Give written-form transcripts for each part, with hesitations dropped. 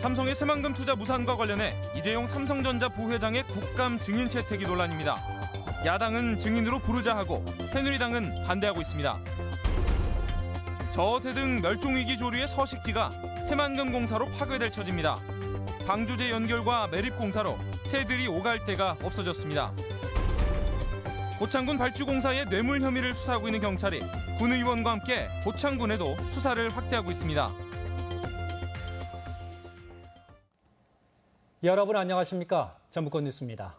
삼성의 새만금 투자 무산과 관련해 이재용 삼성전자 부회장의 국감 증인 채택이 논란입니다. 야당은 증인으로 부르자 하고 새누리당은 반대하고 있습니다. 저어새 등 멸종위기 조류의 서식지가 새만금 공사로 파괴될 처지입니다. 방주제 연결과 매립공사로 새들이 오갈 데가 없어졌습니다. 고창군 발주공사의 뇌물 혐의를 수사하고 있는 경찰이 군 의원과 함께 고창군에도 수사를 확대하고 있습니다. 여러분 안녕하십니까? 전북권 뉴스입니다.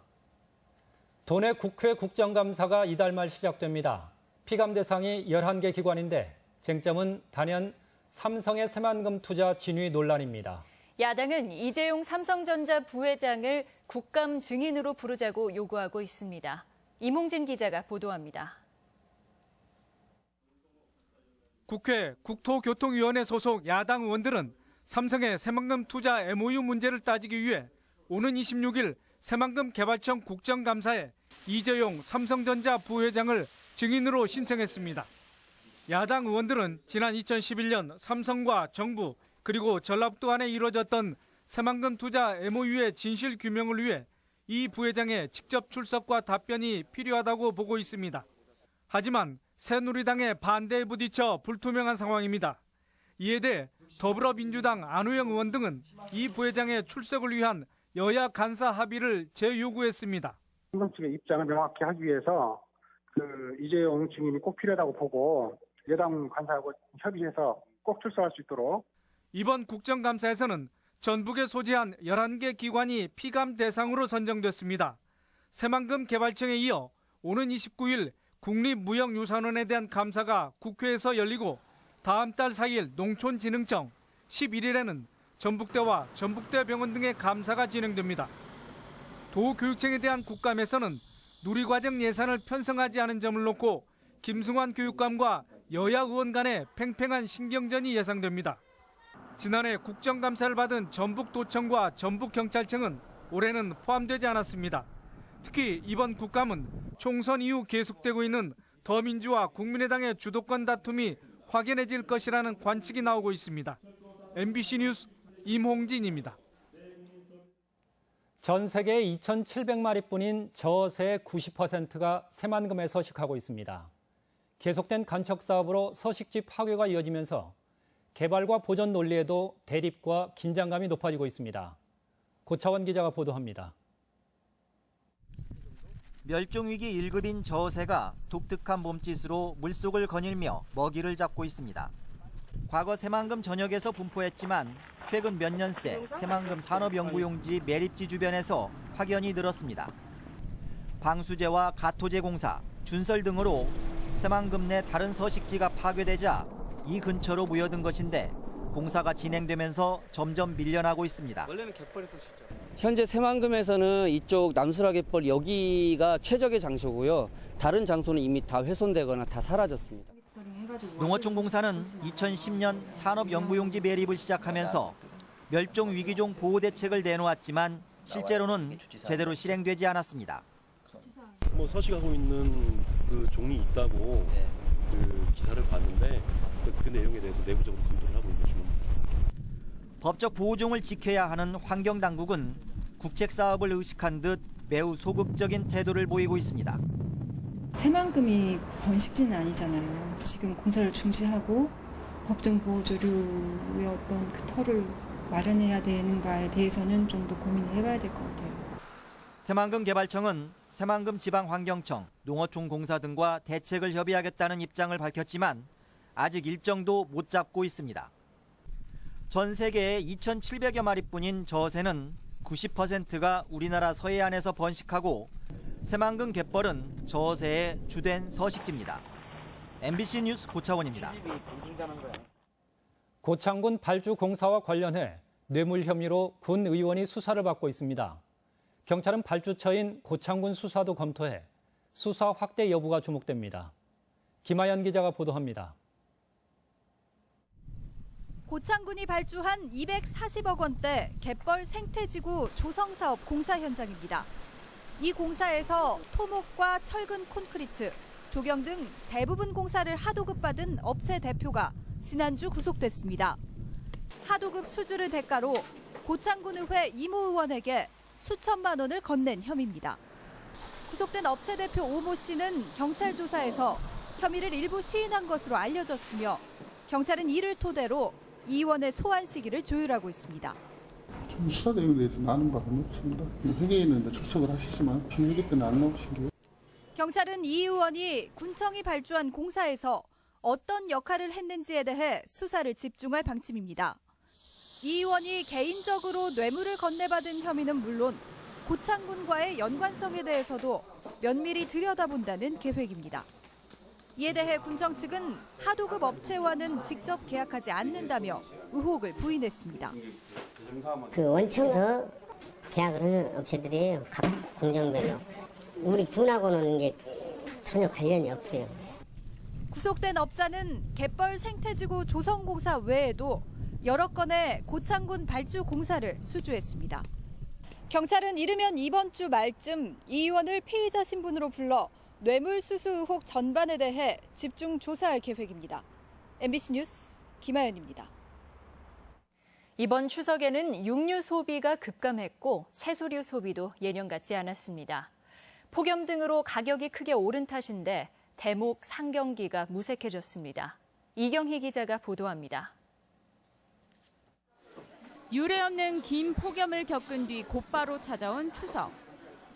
도내 국회 국정감사가 이달 말 시작됩니다. 피감 대상이 11개 기관인데 쟁점은 단연 삼성의 새만금 투자 진위 논란입니다. 야당은 이재용 삼성전자 부회장을 국감 증인으로 부르자고 요구하고 있습니다. 이몽진 기자가 보도합니다. 국회 국토교통위원회 소속 야당 의원들은 삼성의 새만금 투자 MOU 문제를 따지기 위해 오는 26일 새만금 개발청 국정감사에 이재용 삼성전자 부회장을 증인으로 신청했습니다. 야당 의원들은 지난 2011년 삼성과 정부 그리고 전라북도 간에 이루어졌던 새만금 투자 MOU의 진실 규명을 위해 이 부회장의 직접 출석과 답변이 필요하다고 보고 있습니다. 하지만 새누리당의 반대에 부딪혀 불투명한 상황입니다. 이에 대해 더불어민주당 안호영 의원 등은 이 부회장의 출석을 위한 여야 간사 합의를 재요구했습니다. 삼성 측의 입장을 명확히 하기 위해서 이재용 증인이 꼭 필요하다고 보고 여당 간사하고 협의해서 꼭 출석할 수 있도록. 이번 국정감사에서는 전북에 소재한 11개 기관이 피감 대상으로 선정됐습니다. 새만금 개발청에 이어 오는 29일 국립무형유산원에 대한 감사가 국회에서 열리고 다음 달 4일 농촌진흥청, 11일에는 전북대와 전북대병원 등의 감사가 진행됩니다. 도교육청에 대한 국감에서는 누리과정 예산을 편성하지 않은 점을 놓고 김승환 교육감과 여야 의원 간의 팽팽한 신경전이 예상됩니다. 지난해 국정감사를 받은 전북도청과 전북경찰청은 올해는 포함되지 않았습니다. 특히 이번 국감은 총선 이후 계속되고 있는 더민주와 국민의당의 주도권 다툼이 확연해질 것이라는 관측이 나오고 있습니다. MBC 뉴스 임홍진입니다. 전 세계 2,700마리뿐인 저어새의 90%가 새만금에 서식하고 있습니다. 계속된 간척 사업으로 서식지 파괴가 이어지면서 개발과 보존 논리에도 대립과 긴장감이 높아지고 있습니다. 고차원 기자가 보도합니다. 멸종위기 1급인 저어새가 독특한 몸짓으로 물속을 거닐며 먹이를 잡고 있습니다. 과거 새만금 전역에서 분포했지만 최근 몇 년 새 새만금 산업연구용지 매립지 주변에서 확연히 늘었습니다. 방수제와 가토제 공사, 준설 등으로 새만금 내 다른 서식지가 파괴되자 이 근처로 모여든 것인데 공사가 진행되면서 점점 밀려나고 있습니다. 원래는 갯벌에서 진짜. 현재 새만금에서는 이쪽 남수라 갯벌 여기가 최적의 장소고요. 다른 장소는 이미 다 훼손되거나 다 사라졌습니다. 농어촌공사는 2010년 산업연구용지 매립을 시작하면서 멸종위기종 보호대책을 내놓았지만 실제로는 제대로 실행되지 않았습니다. 서식하고 있는 그 종이 있다고 그 기사를 봤는데 그 내용에 대해서 내부적으로 검토를 하고 있는 중입니다. 법적 보호종을 지켜야 하는 환경당국은 국책사업을 의식한 듯 매우 소극적인 태도를 보이고 있습니다. 새만금이 번식지는 아니잖아요. 지금 공사를 중지하고 법정 보호조류의 어떤 그 터를 마련해야 되는가에 대해서는 좀 더 고민을 해봐야 될 것 같아요. 새만금 개발청은 새만금 지방환경청, 농어촌공사 등과 대책을 협의하겠다는 입장을 밝혔지만 아직 일정도 못 잡고 있습니다. 전 세계에 2,700여 마리뿐인 저어새는 90%가 우리나라 서해안에서 번식하고 새만금 갯벌은 저어새의 주된 서식지입니다. MBC 뉴스 고차원입니다. 고창군 발주 공사와 관련해 뇌물 혐의로 군 의원이 수사를 받고 있습니다. 경찰은 발주처인 고창군 수사도 검토해 수사 확대 여부가 주목됩니다. 김하연 기자가 보도합니다. 고창군이 발주한 240억 원대 갯벌 생태지구 조성사업 공사 현장입니다. 이 공사에서 토목과 철근 콘크리트, 조경 등 대부분 공사를 하도급 받은 업체 대표가 지난주 구속됐습니다. 하도급 수주를 대가로 고창군의회 이모 의원에게 수천만 원을 건넨 혐의입니다. 구속된 업체 대표 오모 씨는 경찰 조사에서 혐의를 일부 시인한 것으로 알려졌으며 경찰은 이를 토대로 이 의원의 소환 시기를 조율하고 있습니다. 수사 내용에 대해서 아는 바는 없습니다. 회계에는 출석을 하시지만 필기 때는 안 나오신 게. 경찰은 이 의원이 군청이 발주한 공사에서 어떤 역할을 했는지에 대해 수사를 집중할 방침입니다. 이 의원이 개인적으로 뇌물을 건네받은 혐의는 물론 고창군과의 연관성에 대해서도 면밀히 들여다본다는 계획입니다. 이에 대해 군청 측은 하도급 업체와는 직접 계약하지 않는다며 의혹을 부인했습니다. 그 원청에서 계약을 하는 업체들이에요. 각 공장별로. 우리 군하고는 이게 전혀 관련이 없어요. 구속된 업자는 갯벌 생태지구 조성공사 외에도 여러 건의 고창군 발주 공사를 수주했습니다. 경찰은 이르면 이번 주 말쯤 이 의원을 피의자 신분으로 불러 뇌물수수 의혹 전반에 대해 집중 조사할 계획입니다. MBC 뉴스 김아연입니다. 이번 추석에는 육류 소비가 급감했고 채소류 소비도 예년 같지 않았습니다. 폭염 등으로 가격이 크게 오른 탓인데 대목 상경기가 무색해졌습니다. 이경희 기자가 보도합니다. 유례없는 긴 폭염을 겪은 뒤 곧바로 찾아온 추석.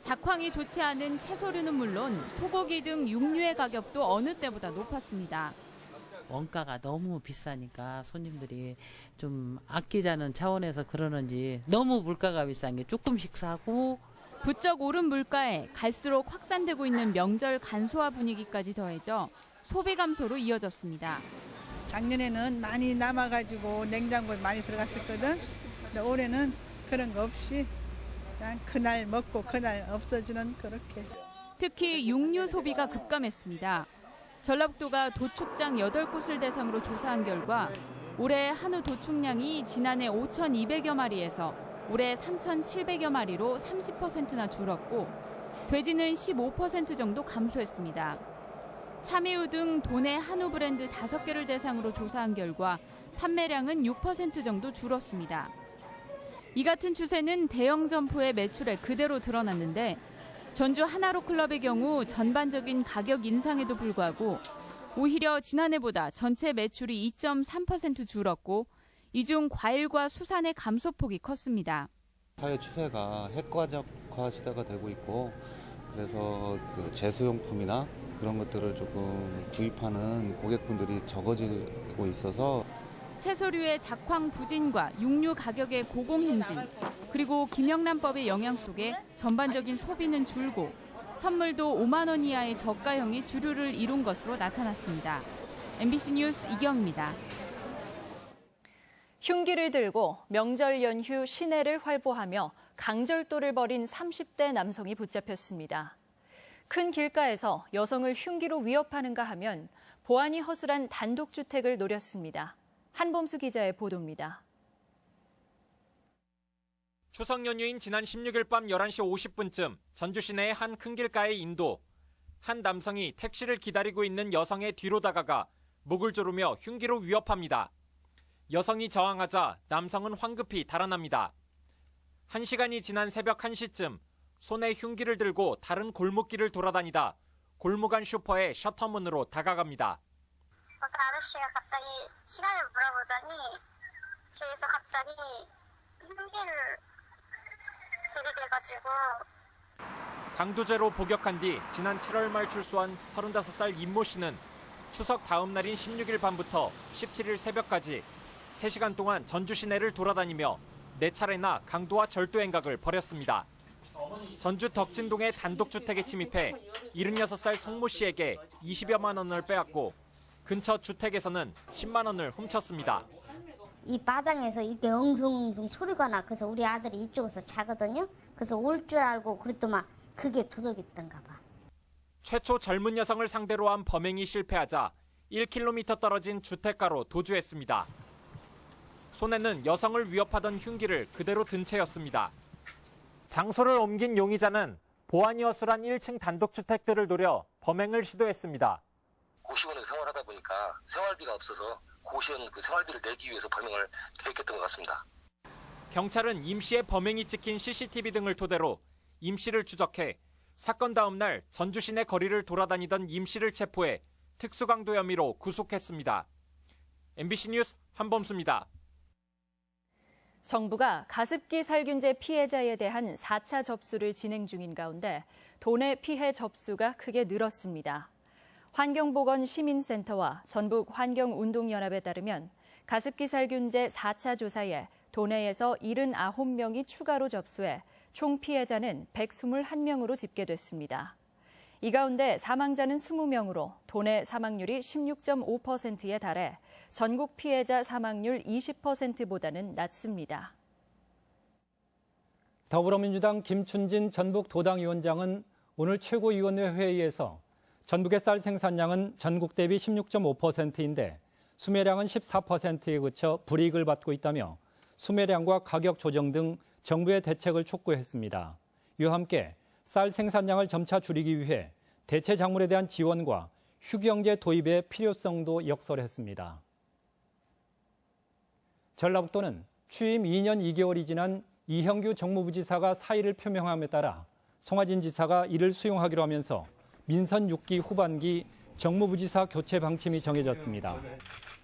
작황이 좋지 않은 채소류는 물론 소고기 등 육류의 가격도 어느 때보다 높았습니다. 원가가 너무 비싸니까 손님들이 좀 아끼자는 차원에서 그러는지 너무 물가가 비싼 게 조금씩 사고. 부쩍 오른 물가에 갈수록 확산되고 있는 명절 간소화 분위기까지 더해져 소비 감소로 이어졌습니다. 작년에는 많이 남아가지고 냉장고에 많이 들어갔었거든. 근데 올해는 그런 거 없이 그냥 그날 먹고 그날 없어지는 그렇게. 특히 육류 소비가 급감했습니다. 전라북도가 도축장 8곳을 대상으로 조사한 결과 올해 한우 도축량이 지난해 5,200여 마리에서 올해 3,700여 마리로 30%나 줄었고 돼지는 15% 정도 감소했습니다. 참이유 등 도내 한우 브랜드 5개를 대상으로 조사한 결과 판매량은 6% 정도 줄었습니다. 이 같은 추세는 대형 점포의 매출에 그대로 드러났는데 전주 하나로 클럽의 경우 전반적인 가격 인상에도 불구하고 오히려 지난해보다 전체 매출이 2.3% 줄었고 이 중 과일과 수산의 감소폭이 컸습니다. 사회 추세가 핵가족화 시대가 되고 있고 그래서 그 제수용품이나 그런 것들을 조금 구입하는 고객분들이 적어지고 있어서 채소류의 작황 부진과 육류 가격의 고공행진, 그리고 김영란법의 영향 속에 전반적인 소비는 줄고 선물도 5만 원 이하의 저가형이 주류를 이룬 것으로 나타났습니다. MBC 뉴스 이경입니다. 흉기를 들고 명절 연휴 시내를 활보하며 강절도를 벌인 30대 남성이 붙잡혔습니다. 큰 길가에서 여성을 흉기로 위협하는가 하면 보안이 허술한 단독주택을 노렸습니다. 한범수 기자의 보도입니다. 추석 연휴인 지난 16일 밤 11시 50분쯤 전주 시내의 한 큰 길가의 인도. 한 남성이 택시를 기다리고 있는 여성의 뒤로 다가가 목을 조르며 흉기로 위협합니다. 여성이 저항하자 남성은 황급히 달아납니다. 1시간이 지난 새벽 1시쯤 손에 흉기를 들고 다른 골목길을 돌아다니다 골목 안 슈퍼의 셔터문으로 다가갑니다. 그 아저씨가 갑자기 시간을 물어보더니 뒤에서 갑자기 흉기를 들이대가지고 강도죄로 복역한 뒤 지난 7월 말 출소한 35살 임모 씨는 추석 다음 날인 16일 밤부터 17일 새벽까지 3시간 동안 전주 시내를 돌아다니며 4차례나 강도와 절도 행각을 벌였습니다. 전주 덕진동의 단독주택에 침입해 76살 송모 씨에게 20여만 원을 빼앗고 근처 주택에서는 10만 원을 훔쳤습니다. 이 마당에서 이렇게 엉성엉성 소리가 나. 그래서 우리 아들이 이쪽에서 자거든요. 그래서 올 줄 알고 그랬더만 그게 도둑이던가 봐. 최초 젊은 여성을 상대로 한 범행이 실패하자 1km 떨어진 주택가로 도주했습니다. 손에는 여성을 위협하던 흉기를 그대로 든 채였습니다. 장소를 옮긴 용의자는 보안이 허술한 1층 단독주택들을 노려 범행을 시도했습니다. 고시원에서 생활하다 보니까 생활비가 없어서 고시원 그 생활비를 내기 위해서 범행을 계획했던 것 같습니다. 경찰은 임 씨의 범행이 찍힌 CCTV 등을 토대로 임 씨를 추적해 사건 다음 날 전주 시내 거리를 돌아다니던 임 씨를 체포해 특수강도 혐의로 구속했습니다. MBC 뉴스 한범수입니다. 정부가 가습기 살균제 피해자에 대한 4차 접수를 진행 중인 가운데 도내 피해 접수가 크게 늘었습니다. 환경보건시민센터와 전북환경운동연합에 따르면 가습기 살균제 4차 조사에 도내에서 79명이 추가로 접수해 총 피해자는 121명으로 집계됐습니다. 이 가운데 사망자는 20명으로 도내 사망률이 16.5%에 달해 전국 피해자 사망률 20%보다는 낮습니다. 더불어민주당 김춘진 전북도당위원장은 오늘 최고위원회 회의에서 전북의 쌀 생산량은 전국 대비 16.5%인데 수매량은 14%에 그쳐 불이익을 받고 있다며 수매량과 가격 조정 등 정부의 대책을 촉구했습니다. 이와 함께 쌀 생산량을 점차 줄이기 위해 대체 작물에 대한 지원과 휴경제 도입의 필요성도 역설했습니다. 전라북도는 취임 2년 2개월이 지난 이형규 정무부지사가 사의를 표명함에 따라 송하진 지사가 이를 수용하기로 하면서 민선 6기 후반기 정무부지사 교체 방침이 정해졌습니다.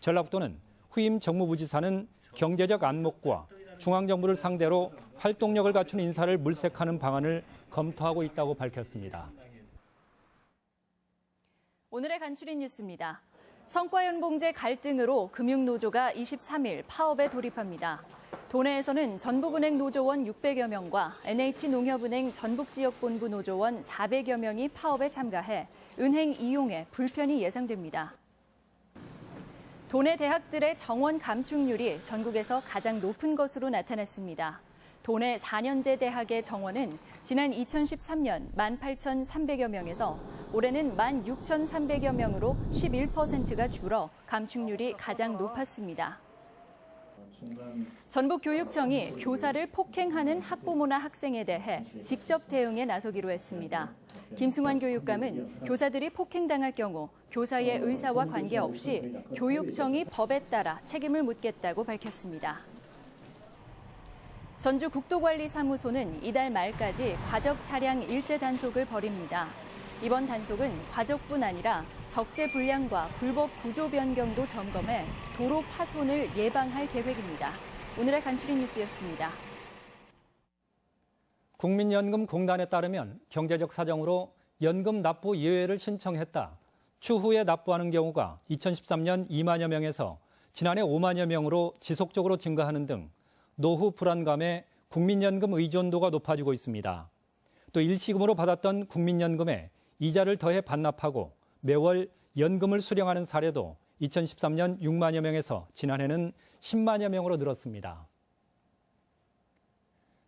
전라북도는 후임 정무부지사는 경제적 안목과 중앙정부를 상대로 활동력을 갖춘 인사를 물색하는 방안을 검토하고 있다고 밝혔습니다. 오늘의 간추린 뉴스입니다. 성과연봉제 갈등으로 금융노조가 23일 파업에 돌입합니다. 도내에서는 전북은행 노조원 600여 명과 NH농협은행 전북지역본부 노조원 400여 명이 파업에 참가해 은행 이용에 불편이 예상됩니다. 도내 대학들의 정원 감축률이 전국에서 가장 높은 것으로 나타났습니다. 도내 4년제 대학의 정원은 지난 2013년 18,300여 명에서 올해는 16,300여 명으로 11%가 줄어 감축률이 가장 높았습니다. 전북교육청이 교사를 폭행하는 학부모나 학생에 대해 직접 대응에 나서기로 했습니다. 김승환 교육감은 교사들이 폭행당할 경우 교사의 의사와 관계없이 교육청이 법에 따라 책임을 묻겠다고 밝혔습니다. 전주국도관리사무소는 이달 말까지 과적 차량 일제 단속을 벌입니다. 이번 단속은 과적뿐 아니라 적재 불량과 불법 구조 변경도 점검해 도로 파손을 예방할 계획입니다. 오늘의 간추린 뉴스였습니다. 국민연금공단에 따르면 경제적 사정으로 연금 납부 예외를 신청했다. 추후에 납부하는 경우가 2013년 2만여 명에서 지난해 5만여 명으로 지속적으로 증가하는 등 노후 불안감에 국민연금 의존도가 높아지고 있습니다. 또 일시금으로 받았던 국민연금에 이자를 더해 반납하고 매월 연금을 수령하는 사례도 2013년 6만여 명에서 지난해는 10만여 명으로 늘었습니다.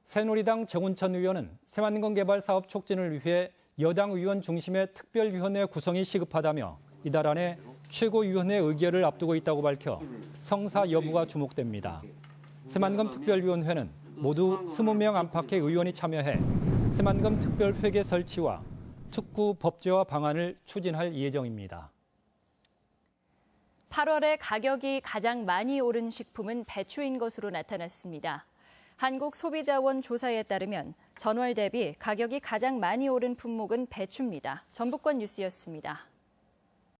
새누리당 정운천 의원은 새만금 개발 사업 촉진을 위해 여당 의원 중심의 특별위원회 구성이 시급하다며 이달 안에 최고위원회 의결을 앞두고 있다고 밝혀 성사 여부가 주목됩니다. 새만금 특별위원회는 모두 20명 안팎의 의원이 참여해 새만금 특별회계 설치와 특구 법제화 방안을 추진할 예정입니다. 8월에 가격이 가장 많이 오른 식품은 배추인 것으로 나타났습니다. 한국소비자원 조사에 따르면 전월 대비 가격이 가장 많이 오른 품목은 배추입니다. 전북권 뉴스였습니다.